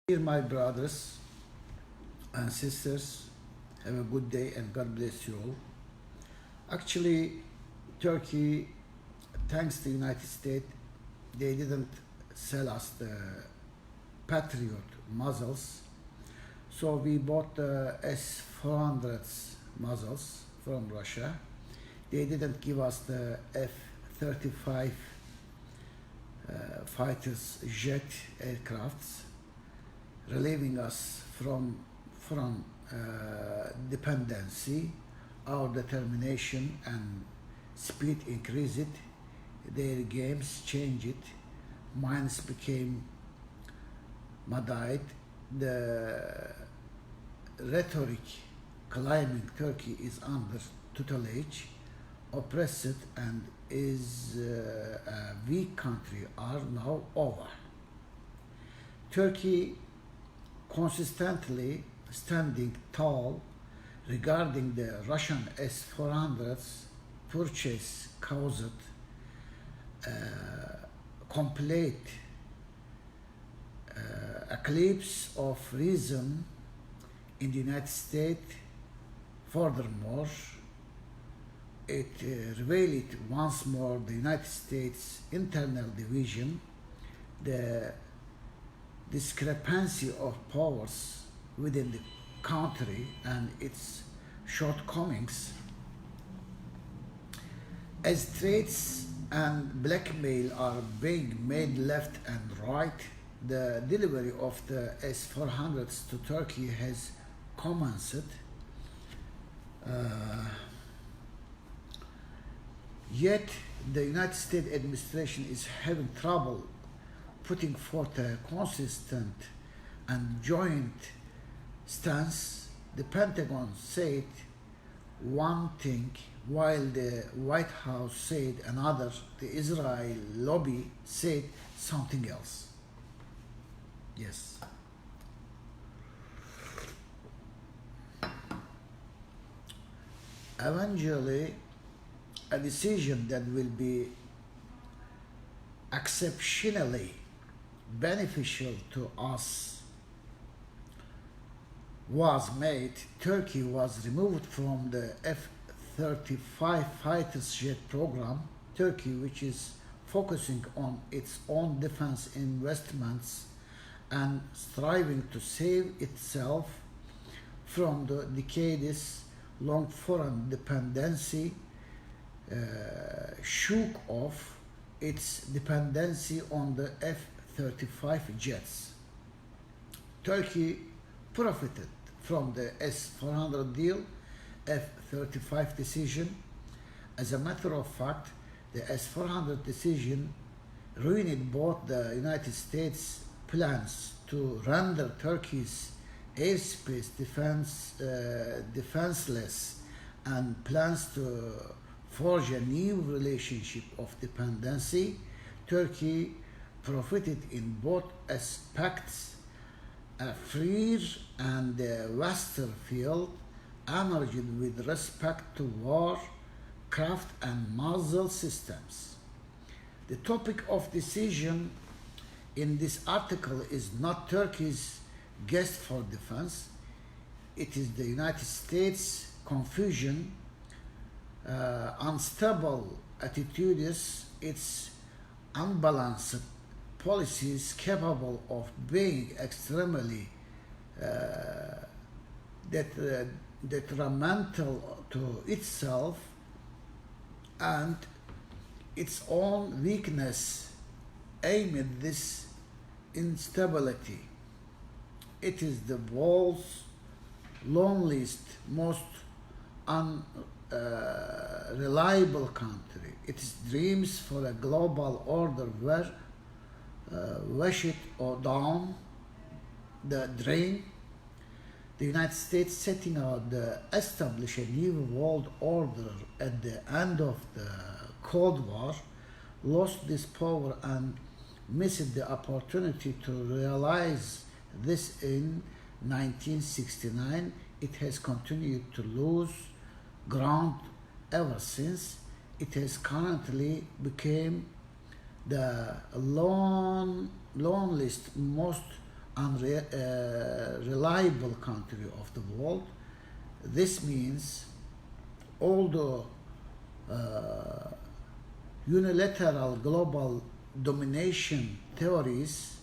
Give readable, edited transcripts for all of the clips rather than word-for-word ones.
Dear my brothers and sisters, have a good day and God bless you all. Actually, Turkey, thanks to the United States, they didn't sell us the Patriot muzzles. So we bought the S-400 muzzles from Russia. They didn't give us the F-35 fighters jet aircrafts, relieving us from dependency. Our determination and speed increased it. Their games changed. Minds became muddied. The rhetoric claiming Turkey is under tutelage, oppressed, and is a weak country are now over. Turkey consistently standing tall regarding the Russian S-400's purchase caused complete eclipse of reason in the United States. Furthermore, it revealed once more the United States' internal division, the discrepancy of powers within the country and its shortcomings. As threats and blackmail are being made left and right, the delivery of the S-400s to Turkey has commenced. Yet the United States administration is having trouble putting forth a consistent and joint stance. The Pentagon said one thing while the White House said another. The Israel lobby said something else. Yes. Eventually, a decision that will be exceptionally beneficial to us was made. Turkey was removed from the F-35 fighter jet program. Turkey, which is focusing on its own defense investments and striving to save itself from the decades-long foreign dependency, shook off its dependency on the F-35 jets. Turkey profited from the S-400 deal, F-35 decision. As a matter of fact, the S-400 decision ruined both the United States' plans to render Turkey's airspace defenseless and plans to forge a new relationship of dependency. Turkey profited in both aspects. A freer and vaster field emerged with respect to war, craft and muzzle systems. The topic of decision in this article is not Turkey's guest for defense. It is the United States' confusion, unstable attitudes, its unbalanced policies capable of being extremely detrimental to itself, and its own weakness amid this instability. It is the world's loneliest, most unreliable country. Its dreams for a global order were washed down the drain. The United States, setting out to establish a new world order at the end of the Cold War, lost this power and missed the opportunity to realize this in 1969. It has continued to lose ground ever since. It has currently become the loneliest, most unreliable country of the world. This means although unilateral global domination theories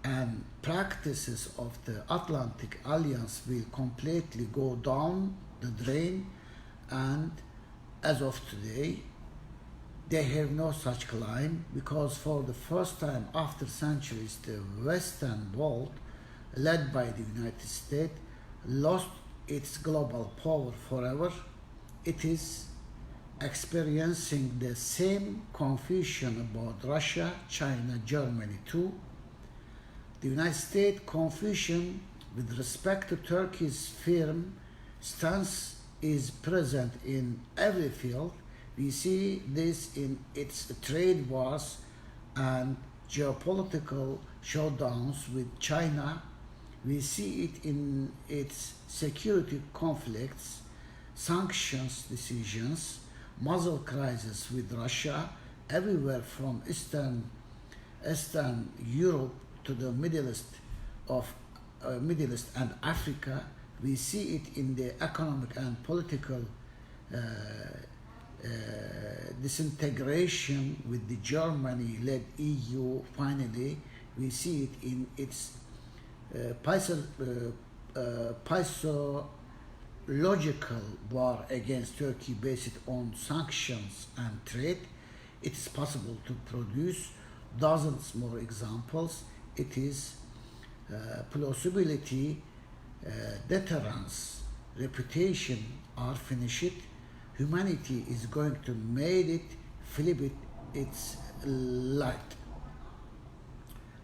and practices of the Atlantic Alliance will completely go down the drain, and as of today they have no such claim, because for the first time after centuries the Western world, led by the United States, lost its global power forever. It is experiencing the same confusion about Russia, China, Germany too. The United States confusion with respect to Turkey's firm stance is present in every field. We see this in its trade wars and geopolitical showdowns with China. We see it in its security conflicts, sanctions decisions, muzzle crisis with Russia, everywhere from Eastern Europe to the Middle East and Africa. We see it in the economic and political disintegration with the Germany-led EU. Finally, we see it in its logical war against Turkey based on sanctions and trade. It is possible to produce dozens more examples. It is plausibility, deterrence, reputation are finished. Humanity is going to make it, flip it, its light.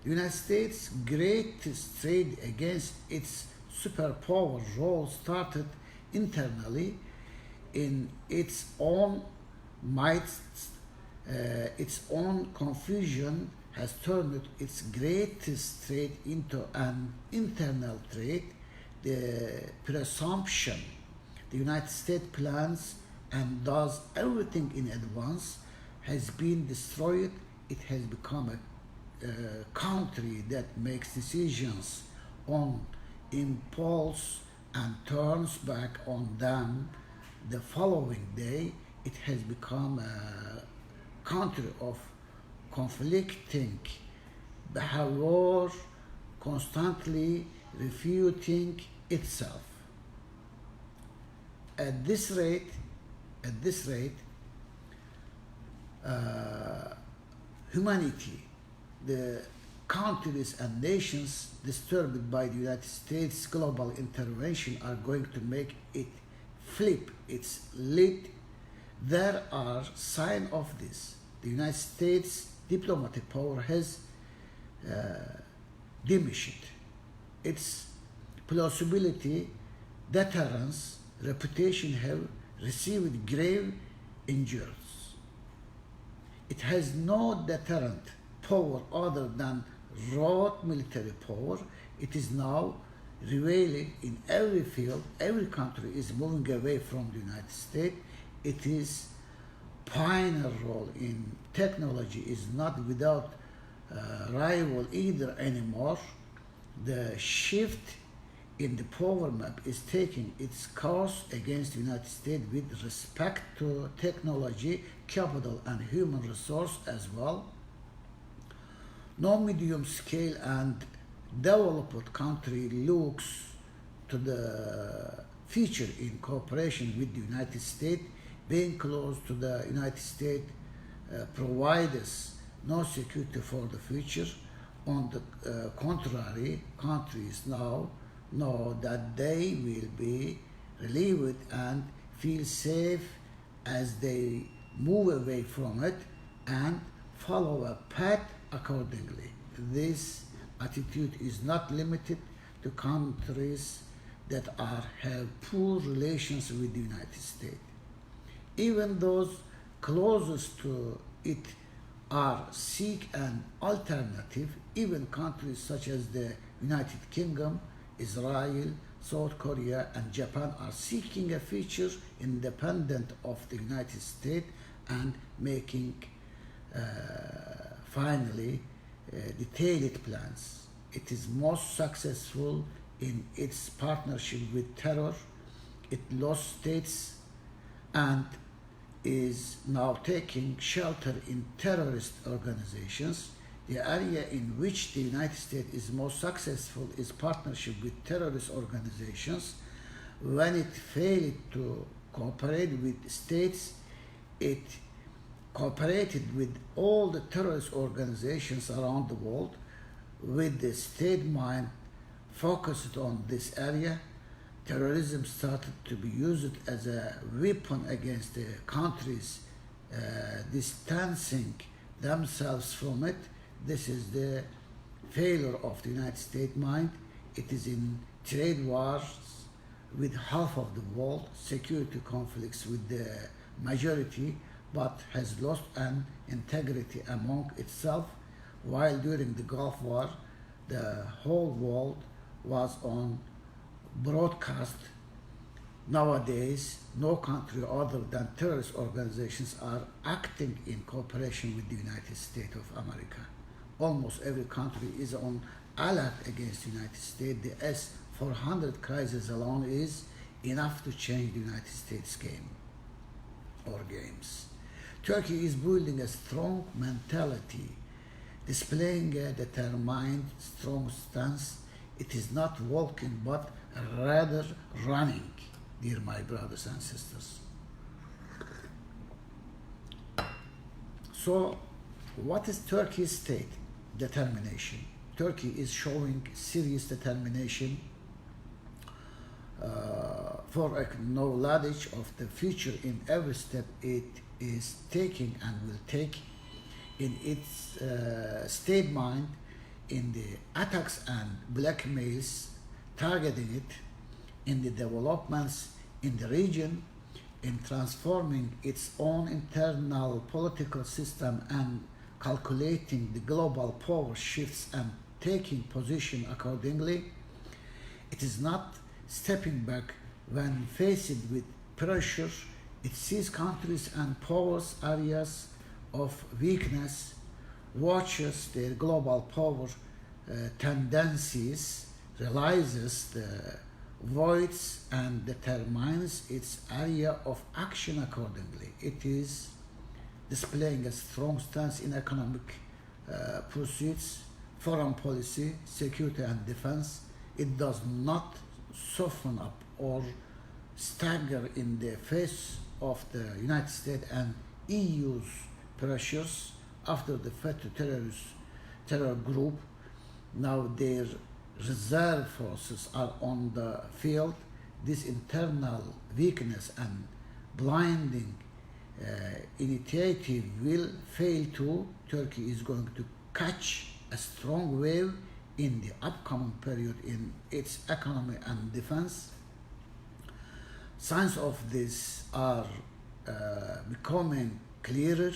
The United States' greatest trade against its superpower role started internally in its own might. Its own confusion has turned its greatest trade into an internal trade. The presumption the United States plans and does everything in advance has been destroyed. It has become a country that makes decisions on impulse and turns back on them the following day. It has become a country of conflicting behavior, constantly refuting itself. At this rate, humanity, the countries and nations disturbed by the United States global intervention are going to make it flip its lid. There are signs of this. The United States diplomatic power has diminished. Its plausibility, deterrence, reputation have received grave injuries. It has no deterrent power other than raw military power. It is now revealed in every field. Every country is moving away from the United States. It is pioneer role in technology is not without rival either anymore. The shift in the power map is taking its course against the United States with respect to technology, capital, and human resource as well. No medium-scale and developed country looks to the future in cooperation with the United States. Being close to the United States provides no security for the future. On the contrary, countries now know that they will be relieved and feel safe as they move away from it and follow a path accordingly. This attitude is not limited to countries that have poor relations with the United States. Even those closest to it are seek an alternative. Even countries such as the United Kingdom, Israel, South Korea, and Japan are seeking a future independent of the United States and making finally detailed plans. it is most successful in its partnership with terror. It lost states and is now taking shelter in terrorist organizations. The area in which the United States is most successful is partnership with terrorist organizations. When it failed to cooperate with states, it cooperated with all the terrorist organizations around the world. With the state mind focused on this area, terrorism started to be used as a weapon against the countries distancing themselves from it. This is the failure of the United States mind. It is in trade wars with half of the world, security conflicts with the majority, but has lost an integrity among itself, while during the Gulf War, the whole world was on broadcast. Nowadays, no country other than terrorist organizations are acting in cooperation with the United States of America. Almost every country is on alert against the United States. The S-400 crisis alone is enough to change the United States game or games. Turkey is building a strong mentality, displaying a determined, strong stance. It is not walking, but rather running, dear my brothers and sisters. So, what is Turkey's state? Determination. Turkey is showing serious determination for acknowledge of the future in every step it is taking and will take in its state mind, in the attacks and blackmails targeting it, in the developments in the region, in transforming its own internal political system and calculating the global power shifts and taking position accordingly. It is not stepping back when faced with pressure. It sees countries and powers areas of weakness, watches their global power tendencies, realizes the voids and determines its area of action accordingly. It is displaying a strong stance in economic pursuits, foreign policy, security and defense. It does not soften up or stagger in the face of the United States and EU's pressures after the FETÖ terror group. Now their reserve forces are on the field. This internal weakness and blinding initiative will fail too. Turkey is going to catch a strong wave in the upcoming period in its economy and defense. Signs of this are becoming clearer.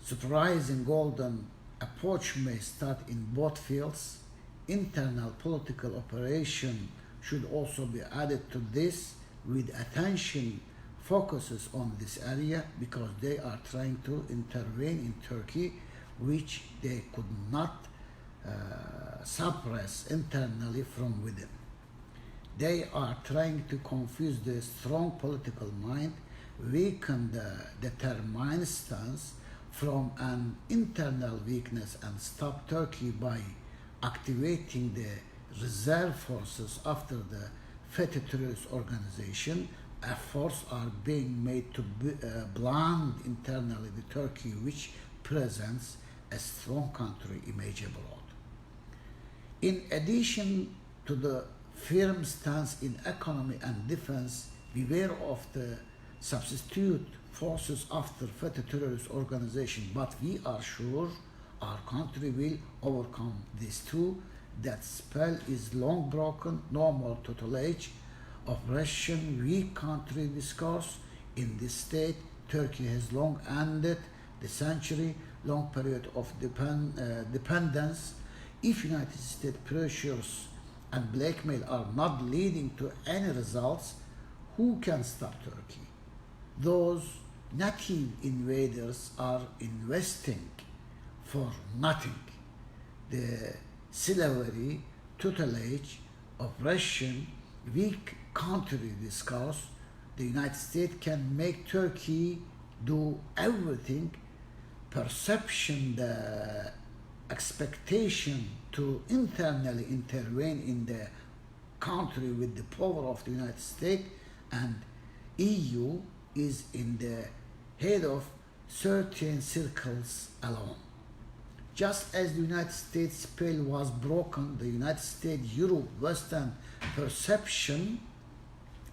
Surprising golden approach may start in both fields. Internal political operation should also be added to this, with attention focuses on this area, because they are trying to intervene in Turkey, which they could not suppress internally from within. They are trying to confuse the strong political mind, weaken the determined stance from an internal weakness, and stop Turkey by activating the reserve forces after the FETÖ terrorist organization. Efforts are being made to blind internally the Turkey, which presents a strong country image abroad. In addition to the firm stance in economy and defense, beware of the substitute forces after FETÖ terrorist organization, but we are sure our country will overcome this too. That spell is long broken. No more total age of Russian weak country discourse in this state. Turkey has long ended the century-long period of dependence. If United States pressures and blackmail are not leading to any results, who can stop Turkey? Those native invaders are investing for nothing. the slavery tutelage of Russian weak country discourse, the United States can make Turkey do everything. Perception, the expectation to internally intervene in the country with the power of the United States and EU is in the head of certain circles alone. Just as the United States spell was broken, the United States, Europe, Western perception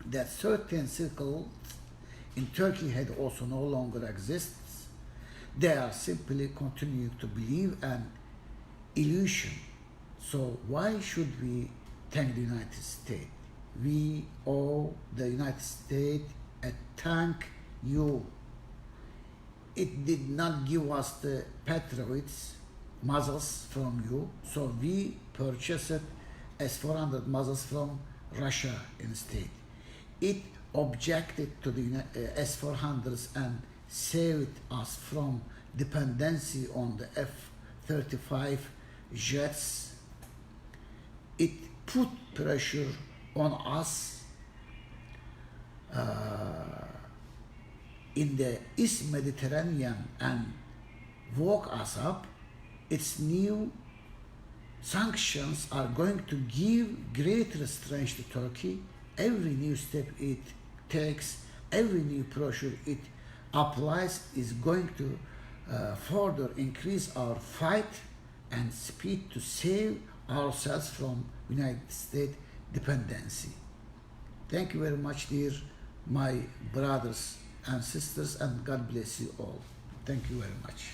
that certain circles in Turkey had also no longer exists. They are simply continuing to believe an illusion. So why should we thank the United States? We owe the United States a thank you. It did not give us the Patriots muzzles from you, so we purchased S-400 muzzles from Russia instead. It objected to the S-400s and saved us from dependency on the F-35 jets. It put pressure on us in the East Mediterranean and woke us up. Its new sanctions are going to give great restraints to Turkey. Every new step it takes, every new pressure it applies is going to further increase our fight and speed to save ourselves from United States dependency. Thank you very much, dear my brothers and sisters, and God bless you all. Thank you very much.